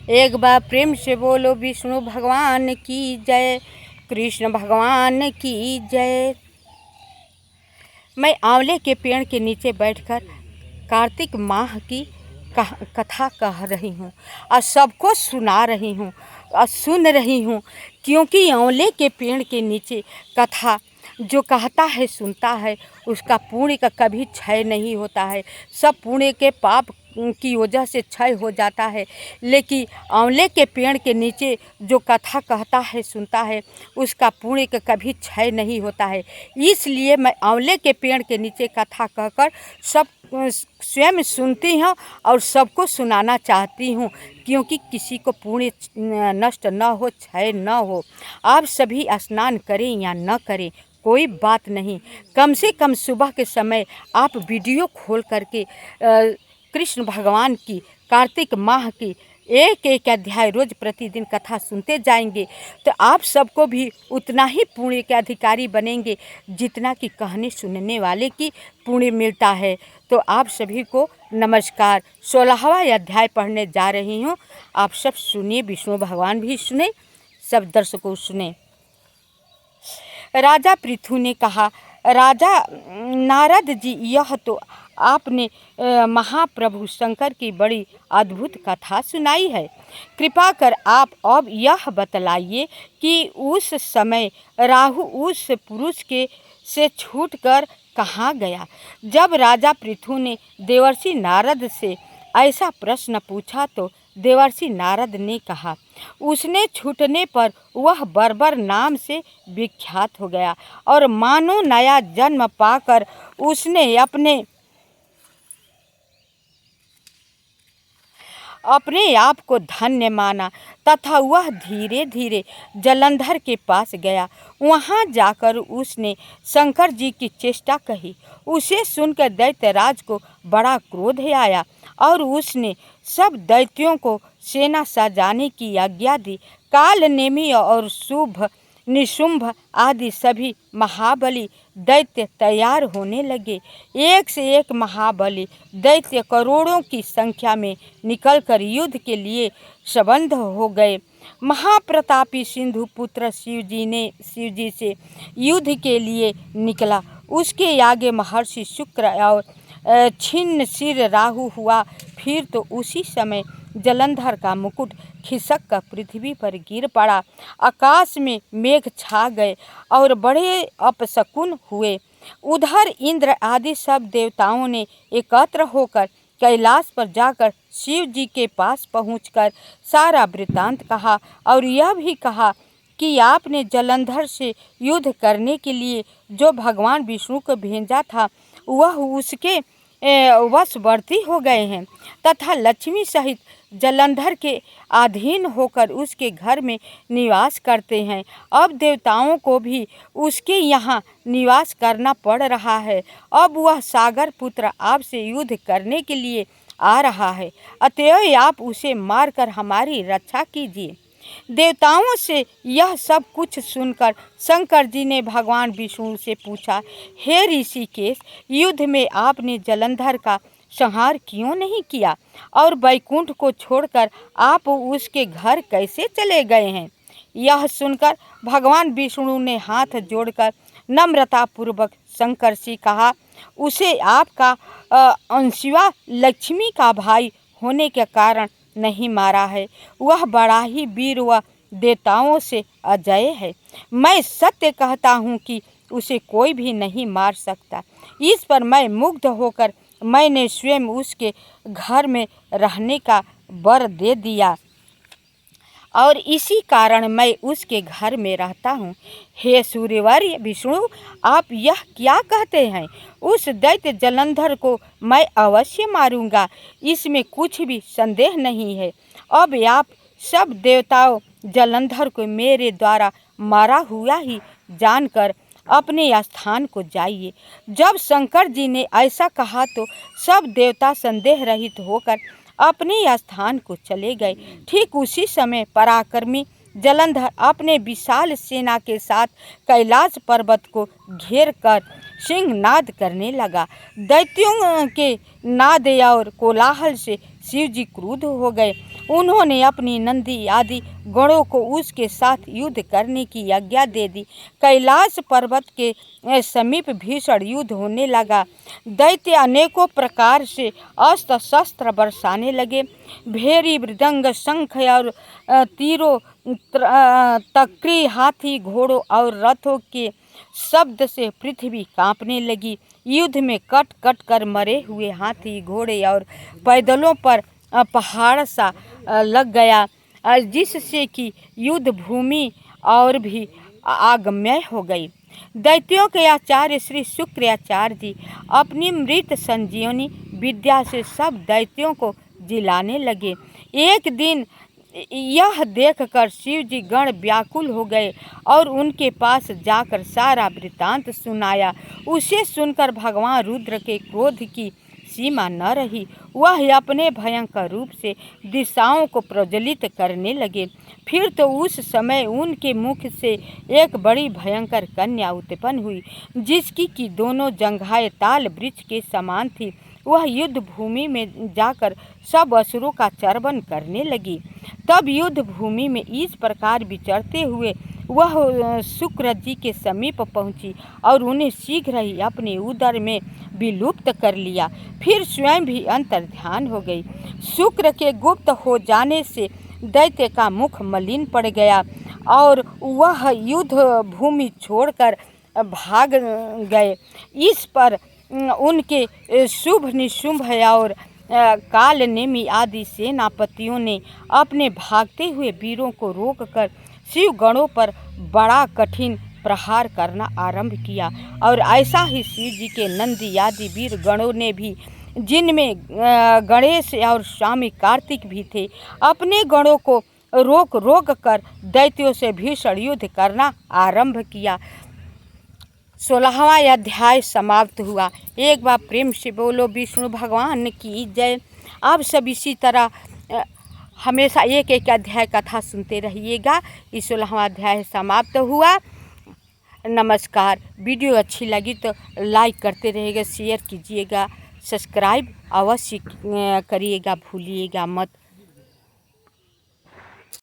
एक बार प्रेम से बोलो विष्णु भगवान की जय, कृष्ण भगवान की जय। मैं आंवले के पेड़ के नीचे बैठकर कार्तिक माह की कथा कह रही हूँ और सबको सुना रही हूँ और सुन रही हूँ, क्योंकि आंवले के पेड़ के नीचे कथा जो कहता है सुनता है उसका पुण्य का कभी क्षय नहीं होता है। सब पुण्य के पाप की वजह से क्षय हो जाता है, लेकिन आंवले के पेड़ के नीचे जो कथा कहता है सुनता है उसका पुण्य का कभी क्षय नहीं होता है। इसलिए मैं आंवले के पेड़ के नीचे कथा कहकर सब स्वयं सुनती हूँ और सबको सुनाना चाहती हूँ, क्योंकि किसी को पुण्य नष्ट न हो, क्षय न हो। आप सभी स्नान करें या न करें कोई बात नहीं, कम से कम सुबह के समय आप वीडियो खोल करके कृष्ण भगवान की कार्तिक माह की एक एक अध्याय रोज प्रतिदिन कथा सुनते जाएंगे तो आप सबको भी उतना ही पुण्य के अधिकारी बनेंगे जितना कि कहने सुनने वाले की पुण्य मिलता है। तो आप सभी को नमस्कार। 16वां अध्याय पढ़ने जा रही हूँ, आप सब सुनिए, विष्णु भगवान भी सुने, सब दर्शकों सुने। राजा पृथु ने कहा, राजा नारद जी, यह तो आपने महाप्रभु शंकर की बड़ी अद्भुत कथा सुनाई है। कृपा कर आप अब यह बतलाइए कि उस समय राहु उस पुरुष के से छूटकर कहाँ गया। जब राजा पृथु ने देवर्षि नारद से ऐसा प्रश्न पूछा तो देवर्षि नारद ने कहा, उसने छूटने पर वह बर्बर नाम से विख्यात हो गया और मानो नया जन्म पाकर उसने अपने आप को धन्य माना तथा वह धीरे धीरे जलंधर के पास गया। वहां जाकर उसने शंकर जी की चेष्टा कही। उसे सुनकर दैत्यराज को बड़ा क्रोध आया और उसने सब दैत्यों को सेना सजाने की आज्ञा दी। कालनेमी और शुभ निशुंभ आदि सभी महाबली दैत्य तैयार होने लगे। एक से एक महाबली दैत्य करोड़ों की संख्या में निकलकर युद्ध के लिए संबद्ध हो गए। महाप्रतापी सिंधु पुत्र शिव जी से युद्ध के लिए निकला। उसके आगे महर्षि शुक्र और छिन्न सिर राहु हुआ। फिर तो उसी समय जलंधर का मुकुट खिसक कर पृथ्वी पर गिर पड़ा। आकाश में मेघ छा गए और बड़े अपशकुन हुए। उधर इंद्र आदि सब देवताओं ने एकत्र होकर कैलाश पर जाकर शिव जी के पास पहुंचकर सारा वृत्तांत कहा और यह भी कहा कि आपने जलंधर से युद्ध करने के लिए जो भगवान विष्णु को भेजा था वह उसके वशवर्ती हो गए हैं तथा लक्ष्मी सहित जलंधर के अधीन होकर उसके घर में निवास करते हैं। अब देवताओं को भी उसके यहाँ निवास करना पड़ रहा है। अब वह सागर पुत्र आपसे युद्ध करने के लिए आ रहा है, अतएव आप उसे मारकर हमारी रक्षा कीजिए। देवताओं से यह सब कुछ सुनकर शंकर जी ने भगवान विष्णु से पूछा, हे ऋषिकेश, युद्ध में आपने जलंधर का संहार क्यों नहीं किया और वैकुंठ को छोड़कर आप उसके घर कैसे चले गए हैं। यह सुनकर भगवान विष्णु ने हाथ जोड़कर नम्रतापूर्वक शंकर से कहा, उसे आपका अंशिवा लक्ष्मी का भाई होने के कारण नहीं मारा है। वह बड़ा ही वीर व देवताओं से अजय है। मैं सत्य कहता हूँ कि उसे कोई भी नहीं मार सकता। इस पर मैं मुग्ध होकर मैंने स्वयं उसके घर में रहने का वर दे दिया और इसी कारण मैं उसके घर में रहता हूँ। हे सूर्यवर्य विष्णु, आप यह क्या कहते हैं? उस दैत्य जलंधर को मैं अवश्य मारूंगा, इसमें कुछ भी संदेह नहीं है। अब आप सब देवताओं जलंधर को मेरे द्वारा मारा हुआ ही जानकर अपने स्थान को जाइए। जब शंकर जी ने ऐसा कहा तो सब देवता संदेह रहित होकर अपने स्थान को चले गए। ठीक उसी समय पराक्रमी जलंधर अपने विशाल सेना के साथ कैलाश पर्वत को घेर कर सिंहनाद करने लगा। दैत्यों के नाद और कोलाहल से शिव जी क्रुद्ध हो गए। उन्होंने अपनी नंदी आदि गणों को उसके साथ युद्ध करने की आज्ञा दे दी। कैलाश पर्वत के समीप भीषण युद्ध होने लगा। दैत्य अनेकों प्रकार से अस्त्र शस्त्र बरसाने लगे। भेरी, मृदंग, शंख और तीरों, तकरी, हाथी, घोड़ों और रथों के शब्द से पृथ्वी कांपने लगी। युद्ध में कट कट कर मरे हुए हाथी, घोड़े और पैदलों पर पहाड़ सा लग गया, जिससे कि युद्ध भूमि और भी आगम्य हो गई। दैत्यों के आचार्य श्री शुक्राचार्य जी अपनी मृत संजीवनी विद्या से सब दैत्यों को जिलाने लगे। एक दिन यह देखकर शिव जी गण व्याकुल हो गए और उनके पास जाकर सारा वृत्तांत सुनाया। उसे सुनकर भगवान रुद्र के क्रोध की सीमा न रही। वह अपने भयंकर रूप से दिशाओं को प्रज्वलित करने लगे। फिर तो उस समय उनके मुख से एक बड़ी भयंकर कन्या उत्पन्न हुई, जिसकी की दोनों जंघाएं ताल वृक्ष के समान थी। वह युद्ध भूमि में जाकर सब असुरों का चर्वण करने लगी। तब युद्ध भूमि में इस प्रकार विचरते हुए वह शुक्र जी के समीप पहुंची और उन्हें शीघ्र ही अपने उदर में विलुप्त कर लिया। फिर स्वयं भी अंतर्ध्यान हो गई। शुक्र के गुप्त हो जाने से दैत्य का मुख मलिन पड़ गया और वह युद्ध भूमि छोड़कर भाग गए। इस पर उनके शुभ निशुंभ और कालनेमी आदि सेनापतियों ने अपने भागते हुए वीरों को रोककर शिव गणों पर बड़ा कठिन प्रहार करना आरंभ किया। और ऐसा ही शिव जी के नंदी आदि वीर गणों ने भी, जिनमें गणेश और स्वामी कार्तिक भी थे, अपने गणों को रोक रोक कर दैत्यों से भीषण युद्ध करना आरंभ किया। 16वां अध्याय समाप्त हुआ। एक बार प्रेम से बोलो विष्णु भगवान की जय। आप सब इसी तरह हमेशा एक एक अध्याय कथा सुनते रहिएगा। इस 16वां अध्याय समाप्त हुआ। नमस्कार। वीडियो अच्छी लगी तो लाइक करते रहिएगा, शेयर कीजिएगा, सब्सक्राइब अवश्य करिएगा, भूलिएगा मत।